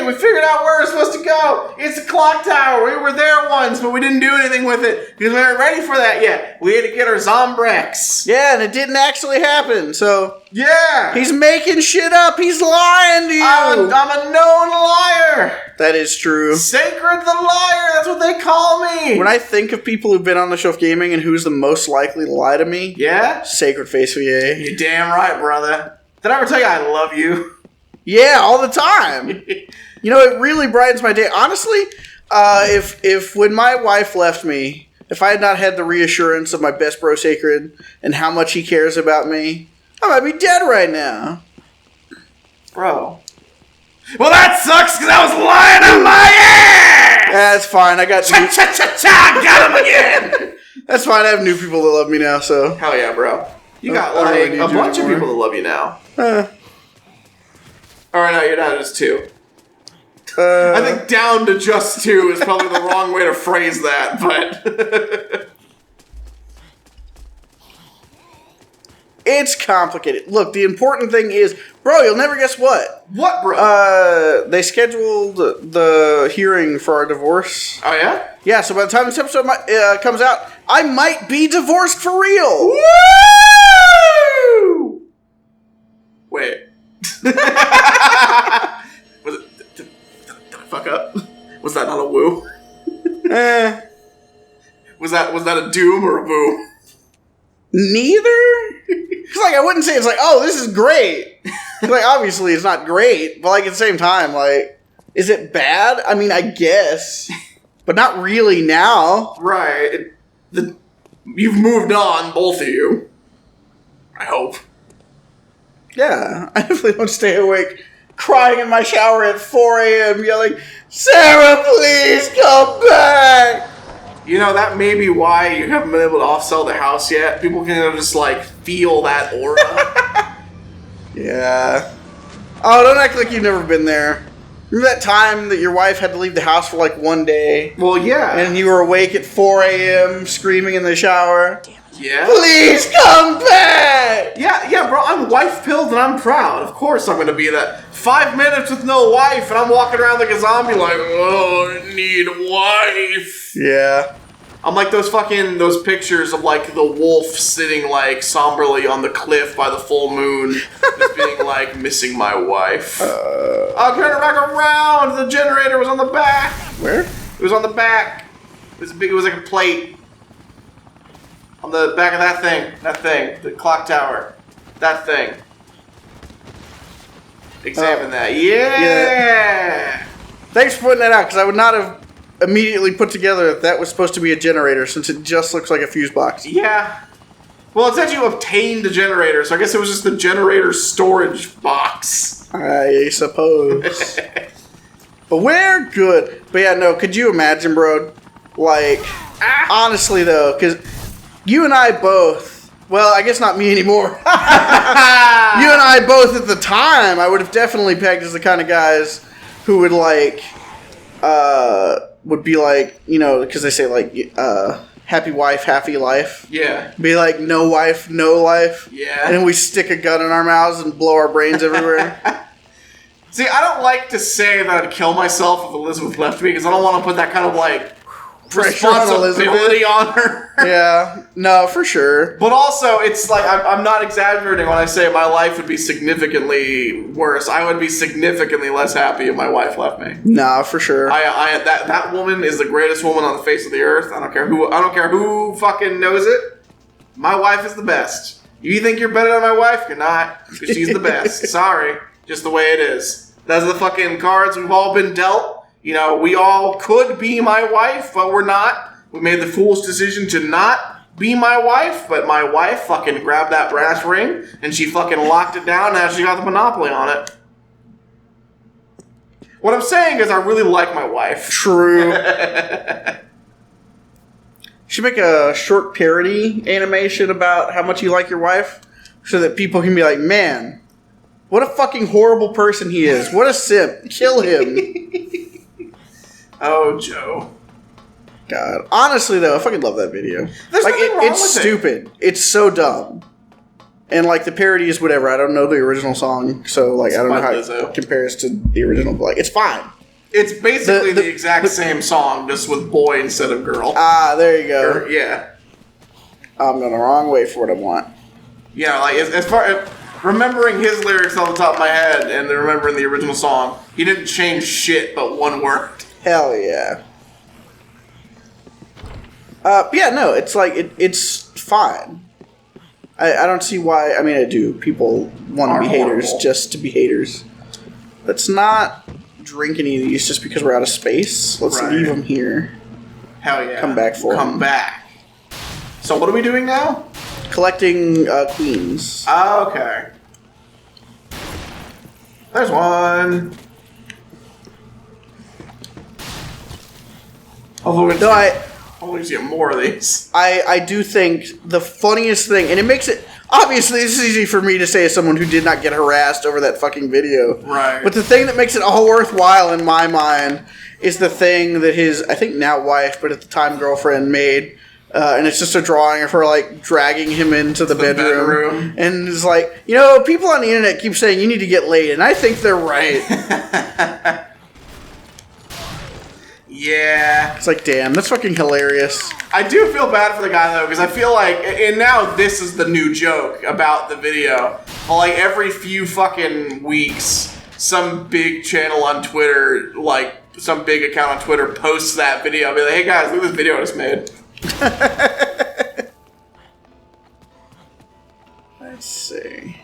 thing. We figured out where we're supposed to go. It's the clock tower. We were there once, but we didn't do anything with it because we weren't ready for that yet. We had to get our Zombrex. Yeah, and it didn't actually happen, so... Yeah. He's making shit up. He's lying to you. I'm a known liar. That is true. Sacred the liar. That's what they call me. When I think of people who've been on the show of gaming and who's the most likely to lie to me... Yeah? Sacred Face VA. You're damn right, brother. Did I ever tell you I love you? Yeah, all the time. You know, it really brightens my day. Honestly, if when my wife left me, if I had not had the reassurance of my best bro Sacred and how much he cares about me, I might be dead right now. Bro. Well, that sucks because I was lying on my ass! That's fine. I got... Cha-cha-cha-cha! Got him again! That's fine. I have new people that love me now, so... Hell yeah, bro. You got like a bunch of people that love you now. Alright, no, you're down to just 2. I think down to just 2 is probably the wrong way to phrase that, but... It's complicated. Look, the important thing is... Bro, you'll never guess what. What, bro? They scheduled the hearing for our divorce. Oh, yeah? Yeah, so by the time this episode comes out, I might be divorced for real. Woo! Wait. Was it... Did I fuck up? Was that not a woo? Was that a doom or a boo? Neither? Because, like, I wouldn't say it's like, oh, this is great. Like, obviously it's not great, but, like, at the same time, like, is it bad? I mean, I guess. But not really now. Right. You've moved on, both of you. I hope. Yeah. I definitely don't stay awake crying in my shower at 4 a.m. yelling, Sarah, please come back! You know, that may be why you haven't been able to off-sell the house yet. People can just, like, feel that aura. Yeah. Oh, don't act like you've never been there. Remember that time that your wife had to leave the house for, like, 1 day? Well, yeah. And you were awake at 4 a.m. screaming in the shower? Yeah? Please come back! Yeah, bro, I'm wife-pilled and I'm proud. Of course I'm gonna be that. 5 minutes with no wife and I'm walking around like a zombie like, oh, I need a wife. Yeah. I'm like those pictures of like the wolf sitting like somberly on the cliff by the full moon, just being like, missing my wife. I'll turn it back around. The generator was on the back. Where? It was on the back. It was like a plate. On the back of that thing, the clock tower, that thing. Examine that. Yeah! Thanks for putting that out, because I would not have immediately put together that was supposed to be a generator, since it just looks like a fuse box. Yeah. Well, it said you obtained the generator, so I guess it was just the generator storage box. I suppose. But we're good. But yeah, no, could you imagine, bro? Like, honestly, though, because you and I both, well, I guess not me anymore. You and I both at the time, I would have definitely pegged as the kind of guys who would, like, would be like, you know, because they say, like, happy wife, happy life. Yeah. Be like, no wife, no life. Yeah. And then we stick a gun in our mouths and blow our brains everywhere. See, I don't like to say that I'd kill myself if Elizabeth left me, because I don't want to put that kind of, like, Pressure on responsibility on her. Yeah. No, for sure. But also, it's like, I'm not exaggerating when I say my life would be significantly worse. I would be significantly less happy if my wife left me. No, for sure. That woman is the greatest woman on the face of the earth. I don't care who fucking knows it. My wife is the best. You think you're better than my wife? You're not. Because she's the best. Sorry. Just the way it is. That's the fucking cards we've all been dealt. You know, we all could be my wife, but we're not. We made the foolish decision to not be my wife, but my wife fucking grabbed that brass ring, and she fucking locked it down, now she got the monopoly on it. What I'm saying is I really like my wife. True. Should make a short parody animation about how much you like your wife, so that people can be like, man, what a fucking horrible person he is. What a simp. Kill him. Oh, Joe. God. Honestly, though, I fucking love that video. There's nothing wrong with it's stupid. It's so dumb. And, like, the parody is whatever. I don't know the original song, so, like, I don't know how it compares to the original, but, like, it's fine. It's basically the exact same song, just with boy instead of girl. Ah, there you go. Yeah. I'm going the wrong way for what I want. Yeah, like, as far as remembering his lyrics off the top of my head and remembering the original song, he didn't change shit but one word. Hell yeah. Yeah, no, it's like, it's fine. I don't see why. I mean, I do. People want to be haters just to be haters. Let's not drink any of these just because we're out of space. Let's leave them here. Hell yeah. Come back for them. Come back. So what are we doing now? Collecting queens. Oh, okay. There's one. Hopefully we get more of these. I do think the funniest thing, and it makes it... Obviously, this is easy for me to say as someone who did not get harassed over that fucking video. Right. But the thing that makes it all worthwhile in my mind is the thing that his, I think now wife, but at the time girlfriend made... and it's just a drawing of her, like, dragging him into the bedroom. And it's like, you know, people on the internet keep saying you need to get laid, and I think they're right. Yeah. It's like, damn, that's fucking hilarious. I do feel bad for the guy, though, because I feel like, and now this is the new joke about the video, but, like, every few fucking weeks, some big channel on Twitter, like, some big account on Twitter posts that video. I'll be like, hey, guys, look at this video I just made. Let's see.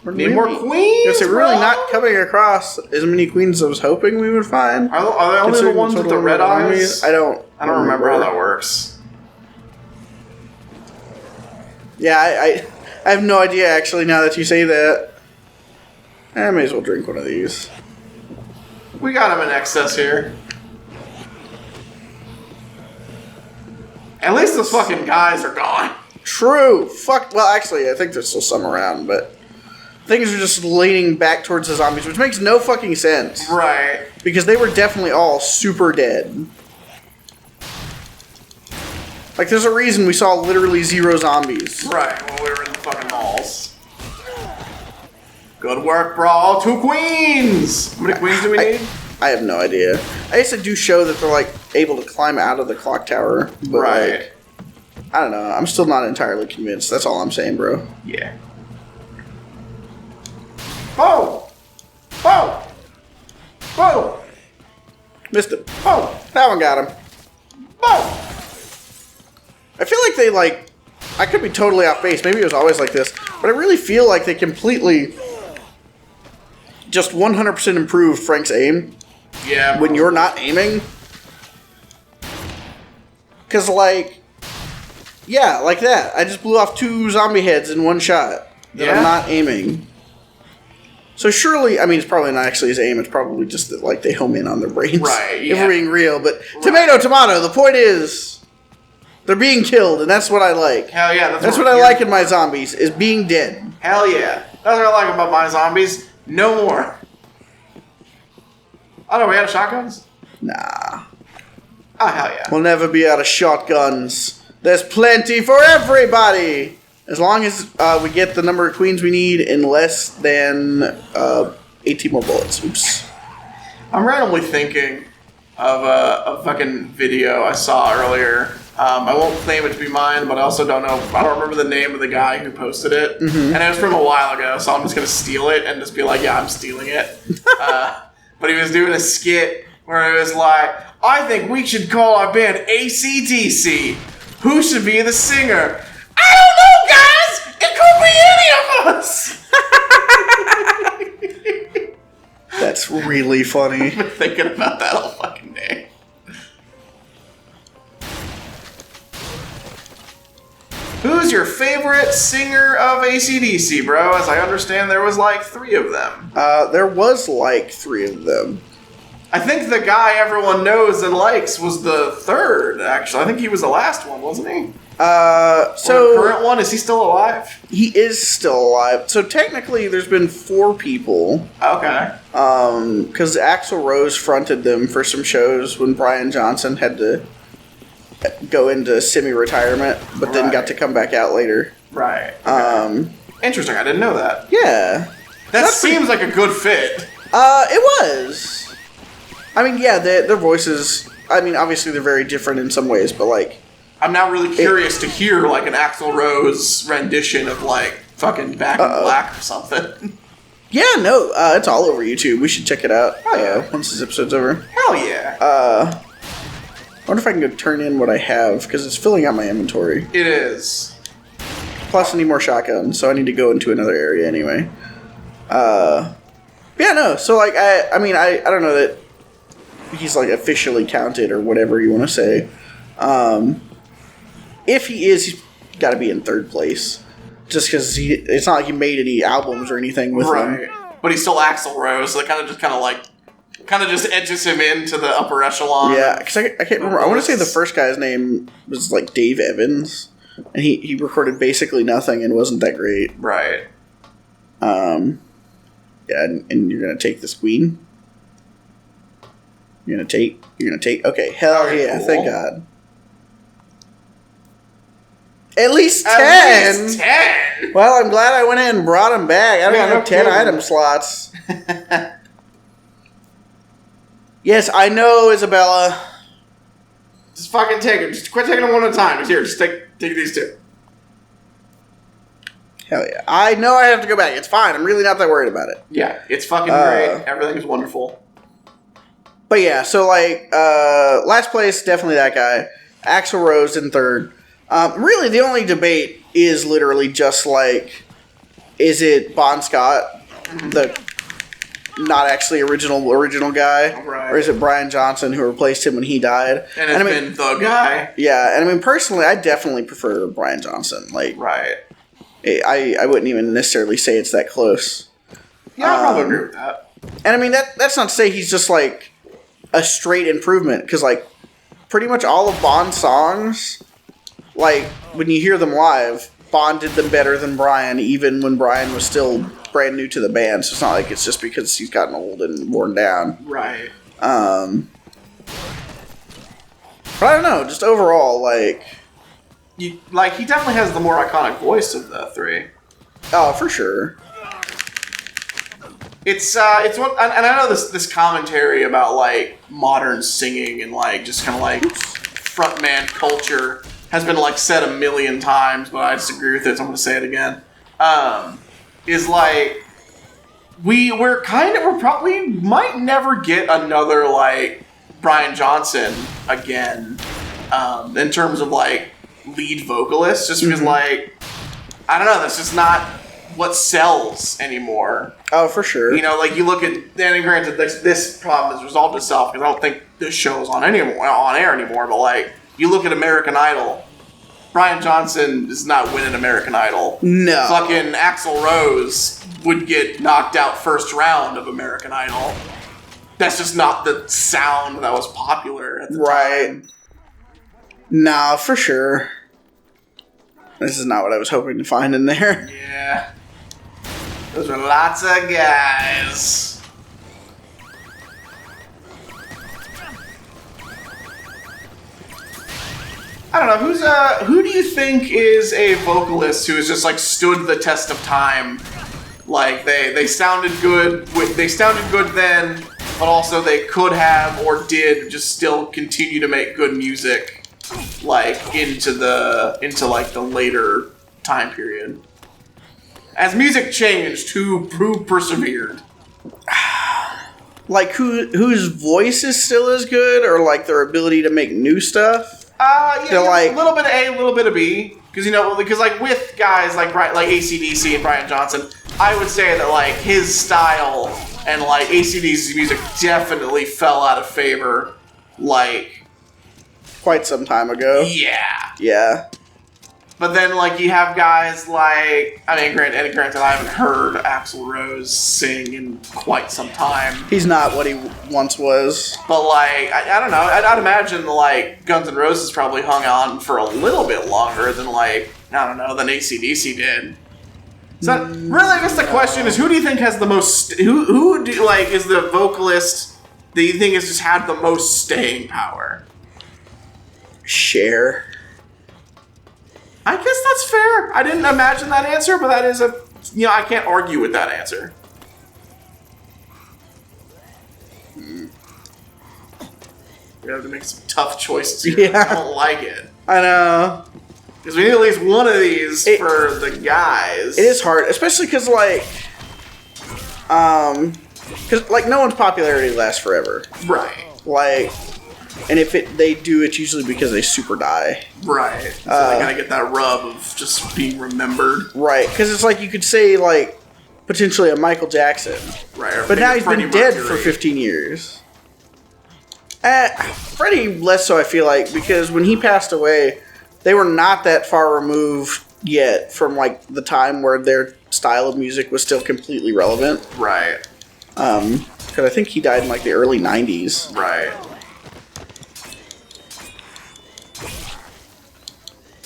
Need more queens? We're really not coming across as many queens as I was hoping we would find. Are they only the ones with the red eyes? I don't remember how that works. Yeah, I have no idea, actually, now that you say that. I may as well drink one of these. We got them in excess here. At least those fucking guys are gone. True. Fuck. Well, actually, I think there's still some around, but things are just leaning back towards the zombies, which makes no fucking sense. Right. Because they were definitely all super dead. Like, there's a reason we saw literally 0 zombies. Right, when we were in the fucking malls. Good work, bro. 2 queens! How many queens do we need? I have no idea. I guess they do show that they're, like, able to climb out of the clock tower. But, right. Like, I don't know. I'm still not entirely convinced. That's all I'm saying, bro. Yeah. Oh! Oh! Oh! Missed him. Oh! That one got him. Oh! I feel like they, like... I could be totally off base. Maybe it was always like this. But I really feel like they completely... just 100% improved Frank's aim. Yeah. When you're not aiming. Because, like... Yeah, like that. I just blew off 2 zombie heads in one shot. That I'm not aiming. So surely... I mean, it's probably not actually his aim. It's probably just that, like, they home in on their brains. Right, yeah. If we're being real. But tomato, tomato. The point is... They're being killed, and that's what I like. Hell yeah. That's what I like in my zombies, is being dead. Hell yeah. That's what I like about my zombies. No more. Oh no, we out of shotguns? Nah. Oh, hell yeah. We'll never be out of shotguns. There's plenty for everybody! As long as we get the number of queens we need in less than 18 more bullets. Oops. I'm randomly thinking of a fucking video I saw earlier. I won't claim it to be mine, but I also don't know. I don't remember the name of the guy who posted it. Mm-hmm. And it was from a while ago, so I'm just going to steal it and just be like, yeah, I'm stealing it. But he was doing a skit where it was like, I think we should call our band AC/DC. Who should be the singer? I don't know, guys! It could be any of us! That's really funny. I've been thinking about that all fucking day. Who's your favorite singer of AC/DC, bro? As I understand, there was like 3 of them. There was like 3 of them. I think the guy everyone knows and likes was the 3rd, actually. I think he was the last one, wasn't he? So the current one, is he still alive? He is still alive. So technically, there's been 4 people. Okay. Because Axl Rose fronted them for some shows when Brian Johnson had to go into semi-retirement, but then got to come back out later. Right. Okay. Interesting. I didn't know that. Yeah. That seems like a good fit. It was. I mean, yeah, their voices. I mean, obviously they're very different in some ways, but like, I'm now really curious to hear like an Axl Rose rendition of like fucking Back in Black or something. Yeah, no, it's all over YouTube. We should check it out once this episode's over. Hell yeah. I wonder if I can go turn in what I have, because it's filling out my inventory. It is. Plus I need more shotguns, so I need to go into another area anyway. Yeah, no, so like, I mean, I don't know that he's like officially counted or whatever you want to say. If he is, he's got to be in third place. Just because it's not like he made any albums or anything with him. But he's still Axl Rose, so it kind of just edges him into the upper echelon. Yeah, because I can't remember. I want to say the first guy's name was like Dave Evans, and he recorded basically nothing and wasn't that great. Right. Yeah, and you're gonna take this queen. You're gonna take. Okay, hell yeah! Cool. Thank God. At least 10. At least 10. Well, I'm glad I went in and brought them back. I don't even have 10 item slots. Yes, I know, Isabella. Just fucking take it. Just quit taking them one at a time. Just take these two. Hell yeah. I know I have to go back. It's fine. I'm really not that worried about it. Yeah, it's fucking great. Everything is wonderful. But yeah, so like, last place, definitely that guy. Axl Rose in third. Really, the only debate is literally just like, is it Bon Scott, the not actually original guy, or is it Brian Johnson who replaced him when he died? And it's been the guy. Yeah, and I mean personally, I definitely prefer Brian Johnson. Like, I wouldn't even necessarily say it's that close. Yeah, I probably agree with that. And I mean that's not to say he's just like a straight improvement, because like pretty much all of Bon's songs, like, when you hear them live, Bon did them better than Brian, even when Brian was still brand new to the band. So it's not like it's just because he's gotten old and worn down. Right. But I don't know, just overall, like... he definitely has the more iconic voice of the three. Oh, for sure. It's what, and I know this commentary about, like, modern singing and, like, just kind of, like, frontman culture has been like said a million times, but I disagree with it, so I'm going to say it again. Is like we probably might never get another like Brian Johnson again in terms of like lead vocalist, just because like I don't know, that's just not what sells anymore. Oh, for sure. You know, like you look at, and granted, this problem has resolved itself because I don't think this show is on air anymore, but like. You look at American Idol, Brian Johnson is not winning American Idol. No. Fucking Axl Rose would get knocked out first round of American Idol. That's just not the sound that was popular at the time. Nah, for sure. This is not what I was hoping to find in there. Yeah. Those were lots of guys. I don't know, who do you think is a vocalist who has just like stood the test of time? Like they sounded good then, but also they could have or did just still continue to make good music like into like the later time period. As music changed, who persevered? Like whose voice is still as good, or like their ability to make new stuff? A little bit of A, a little bit of B. Because like with guys like AC/DC and Brian Johnson, I would say that like his style and like AC/DC's music definitely fell out of favor, like quite some time ago. Yeah. But then like you have guys like, I mean, granted, I haven't heard Axl Rose sing in quite some time. He's not what he once was. But like, I don't know. I'd imagine like Guns N' Roses probably hung on for a little bit longer than like, I don't know, than AC/DC did. So really, I guess the question is, who do you think has the most? Who do like is the vocalist that you think has just had the most staying power? Cher. I guess that's fair. I didn't imagine that answer, but that is I can't argue with that answer. We have to make some tough choices here. Yeah. I don't like it. I know. Because we need at least one of these for the guys. It is hard, especially because, like, no one's popularity lasts forever. Right. Like, and if they do, it's usually because they super die. Right. So they gotta get that rub of just being remembered. Right, because it's like you could say, like, potentially a Michael Jackson. Right. But now he's been dead for 15 years. Freddie less so, I feel like, because when he passed away, they were not that far removed yet from, like, the time where their style of music was still completely relevant. Right. Because I think he died in, like, the early 90s. Right.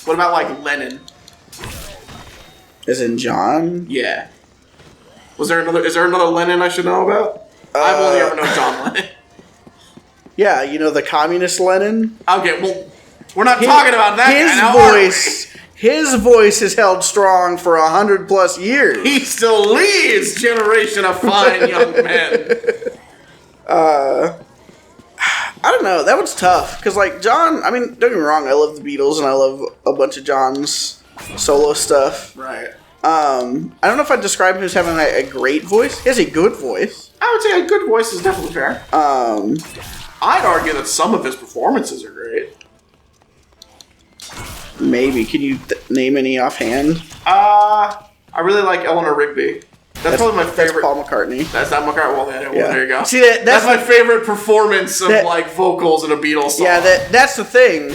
What about, like, Lennon? As in John? Yeah. Is there another Lennon I should know about? I've only ever known John Lennon. Yeah, you know, the communist Lennon? Okay, well, we're not talking about that guy now, His voice is held strong for 100+ years. He still leads generation of fine young men. I don't know. That was tough. Because, like, John, I mean, don't get me wrong, I love the Beatles and I love a bunch of John's solo stuff. Right. I don't know if I'd describe him as having a great voice. He has a good voice. I would say a good voice is definitely fair. I'd argue that some of his performances are great. Maybe. Can you name any offhand? I really like Eleanor Rigby. That's probably my favorite. That's Paul McCartney. That's not McCartney. Well, there you go. See, that's my favorite performance of like vocals in a Beatles song. Yeah, that's the thing.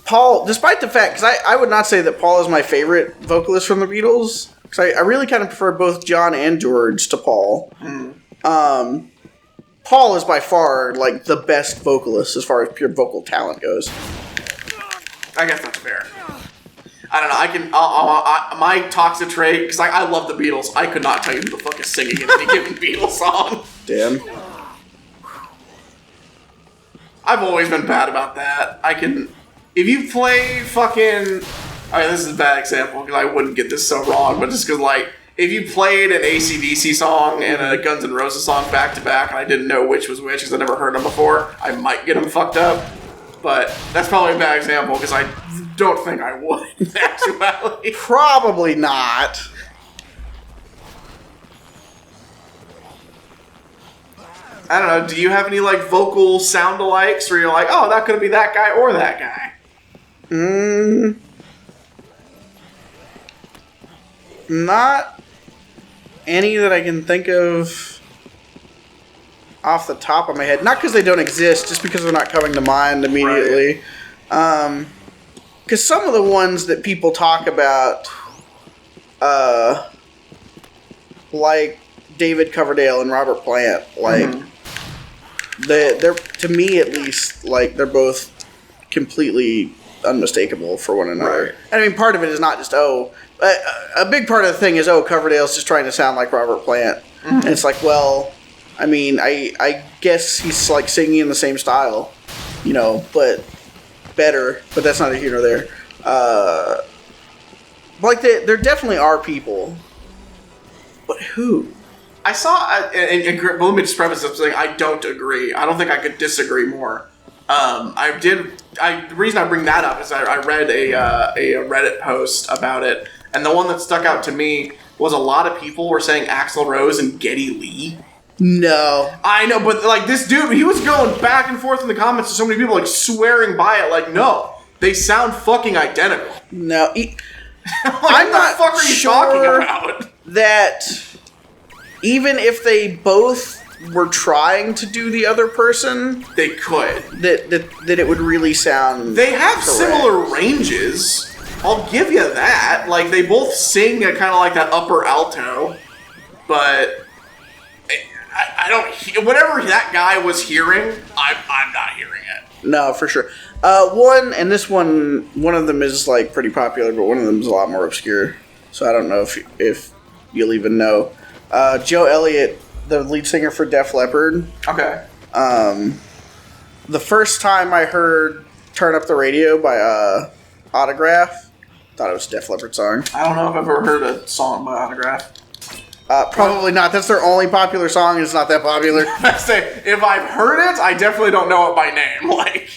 Paul, despite the fact, because I would not say that Paul is my favorite vocalist from the Beatles, because I really kind of prefer both John and George to Paul. Paul is by far, like, the best vocalist as far as pure vocal talent goes. I guess that's fair. I don't know. My toxic trait, because I love the Beatles, I could not tell you who the fuck is singing in any given Beatles song. Damn. I've always been bad about that. If you play fucking... I mean, this is a bad example, because I wouldn't get this so wrong, but just because, like, if you played an AC/DC song and a Guns N' Roses song back to back, and I didn't know which was which because I never heard them before, I might get them fucked up. But that's probably a bad example because I don't think I would, in actuality. Probably not. I don't know. Do you have any, like, vocal sound-alikes where you're like, oh, that could be that guy or that guy? Not any that I can think of off the top of my head. Not because they don't exist, just because they're not coming to mind immediately. Because some of the ones that people talk about, like David Coverdale and Robert Plant, like, they're, to me at least, like, they're both completely unmistakable for one another. Right. And I mean, part of it is not just, a big part of the thing is, Coverdale's just trying to sound like Robert Plant. And it's like, well, I mean, I guess he's, like, singing in the same style, you know, but better. But that's not a here nor there. Like, there definitely are people. But who? I saw, and let me just preface this saying I don't agree. I don't think I could disagree more. The reason I bring that up is I read a Reddit post about it, and the one that stuck out to me was a lot of people were saying Axl Rose and Geddy Lee. No. I know, but, like, this dude, he was going back and forth in the comments to so many people, like, swearing by it, like, no, they sound fucking identical. No. I'm not fuck are you talking about? That even if they both were trying to do the other person, they could. That it would really sound. They have correct. similar ranges. I'll give you that. Like, they both sing at kind of like that upper alto, but I don't. Whatever that guy was hearing, I'm not hearing it. No, for sure. One of them is, like, pretty popular, but one of them is a lot more obscure. So I don't know if you'll even know. Joe Elliott, the lead singer for Def Leppard. Okay. The first time I heard Turn Up the Radio by Autograph. Thought it was a Def Leppard song. I don't know if I've ever heard a song by Autograph. Probably not. That's their only popular song, and it's not that popular. I say, if I've heard it, I definitely don't know it by name. Like,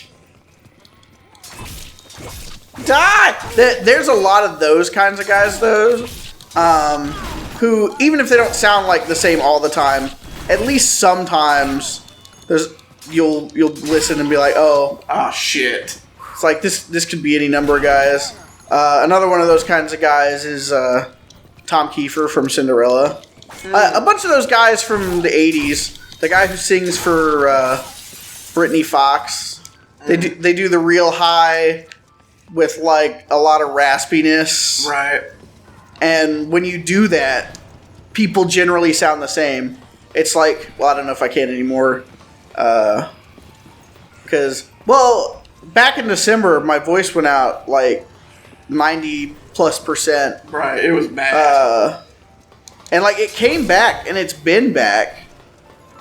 die! There's a lot of those kinds of guys, though, who, even if they don't sound like the same all the time, at least sometimes you'll listen and be like, oh shit. It's like this could be any number of guys. Another one of those kinds of guys is Tom Kiefer from Cinderella. A bunch of those guys from the 80s. The guy who sings for Britney Fox. They do the real high with like a lot of raspiness. Right. And when you do that, people generally sound the same. It's like, well, I don't know if I can anymore. Because, well, back in December, my voice went out like 90+%. Right, it was bad. And like it came back, and it's been back.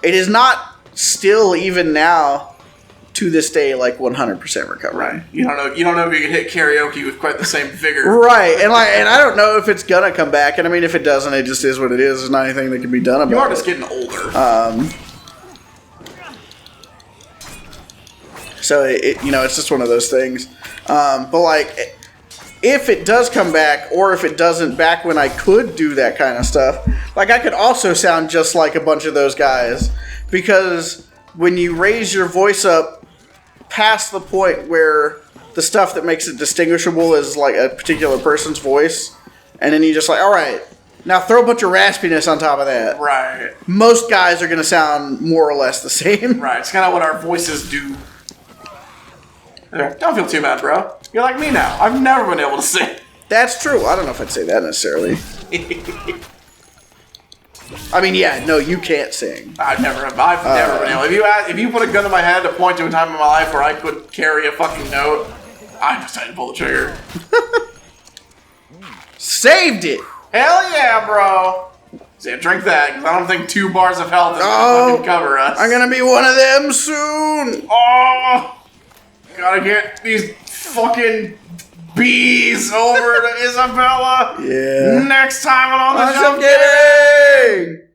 It is not still even now to this day like 100% recovery. Right. You don't know if you can hit karaoke with quite the same vigor. Right, and I don't know if it's gonna come back. And I mean, if it doesn't, it just is what it is. There's not anything that can be done about it. You are just getting older. So it's just one of those things. But like, if it does come back, or if it doesn't, back when I could do that kind of stuff, like I could also sound just like a bunch of those guys, because when you raise your voice up past the point where the stuff that makes it distinguishable is like a particular person's voice, and then you just like, all right, now throw a bunch of raspiness on top of that. Right. Most guys are going to sound more or less the same. Right. It's kind of what our voices do. Don't feel too bad, bro. You're like me now. I've never been able to sing. That's true. I don't know if I'd say that necessarily. I mean, yeah, no, you can't sing. I've never been able. If you put a gun to my head to point to a time in my life where I could carry a fucking note, I just had to pull the trigger. Saved it. Hell yeah, bro. See, drink that, because I don't think 2 bars of health is gonna fucking cover us. I'm gonna be one of them soon. Oh, gotta get these fucking bees over to Isabella. Yeah. Next time on the show. Kidding.